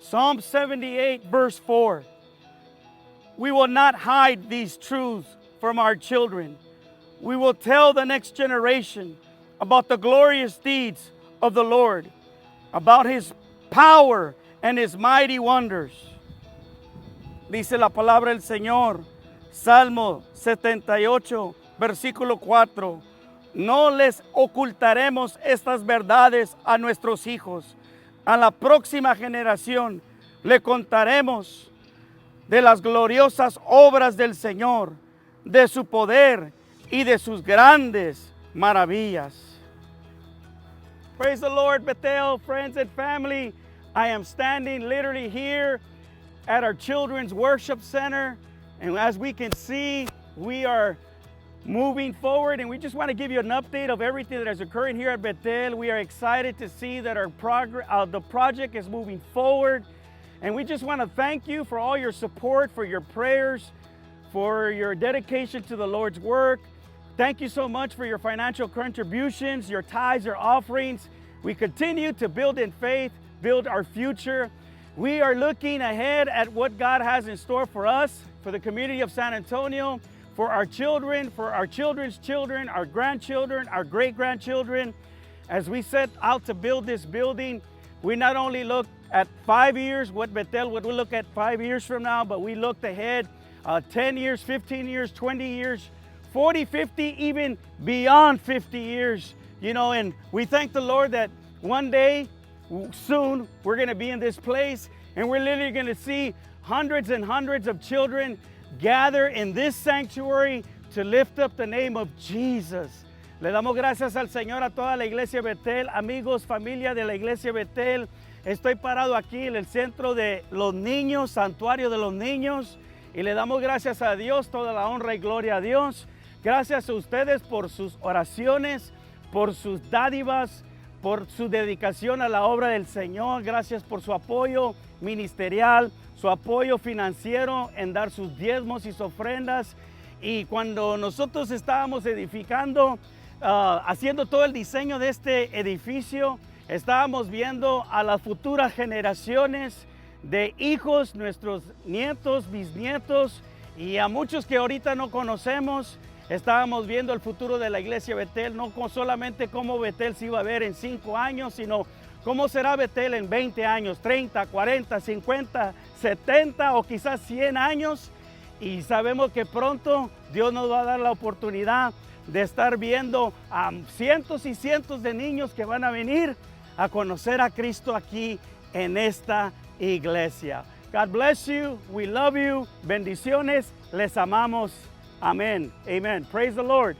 Psalm 78, verse 4. We will not hide these truths from our children. We will tell the next generation about the glorious deeds of the Lord, about His power and His mighty wonders. Dice la palabra del Señor, Salmo 78, versículo 4. No les ocultaremos estas verdades a nuestros hijos. A la próxima generación le contaremos de las gloriosas obras del Señor, de su poder y de sus grandes maravillas. Praise the Lord, Bethel, friends and family. I am standing literally here at our children's worship center, and as we can see, we are moving forward, and we just want to give you an update of everything that is occurring here at Bethel. We are excited to see that the project is moving forward, and we just want to thank you for all your support, for your prayers, for your dedication to the Lord's work. Thank you so much for your financial contributions, your tithes, your offerings. We continue to build in faith, build our future. We are looking ahead at what God has in store for us, for the community of San Antonio, for our children, for our children's children, our grandchildren, our great-grandchildren. As we set out to build this building, we not only look at 5 years, what Bethel would look at 5 years from now, but we looked ahead 10 years, 15 years, 20 years, 40, 50, even beyond 50 years. You know, and we thank the Lord that one day, soon, we're going to be in this place, and we're literally going to see hundreds and hundreds of children gather in this sanctuary to lift up the name of Jesus. Le damos gracias al Señor, a toda la iglesia Bethel, amigos, familia de la iglesia Bethel. Estoy parado aquí en el centro de los niños, santuario de los niños, y le damos gracias a Dios, toda la honra y gloria a Dios. Gracias a ustedes por sus oraciones, por sus dádivas, por su dedicación a la obra del Señor. Gracias por su apoyo ministerial, su apoyo financiero en dar sus diezmos y sus ofrendas. Y cuando nosotros estábamos edificando, haciendo todo el diseño de este edificio, estábamos viendo a las futuras generaciones de hijos, nuestros nietos, bisnietos y a muchos que ahorita no conocemos. Estábamos viendo el futuro de la iglesia Bethel, no solamente cómo Bethel se iba a ver en 5 años, sino cómo será Bethel en 20 años, 30, 40, 50, 70 o quizás 100 años. Y sabemos que pronto Dios nos va a dar la oportunidad de estar viendo a cientos y cientos de niños que van a venir a conocer a Cristo aquí en esta iglesia. God bless you. We love you. Bendiciones. Les amamos. Amen. Amen. Praise the Lord.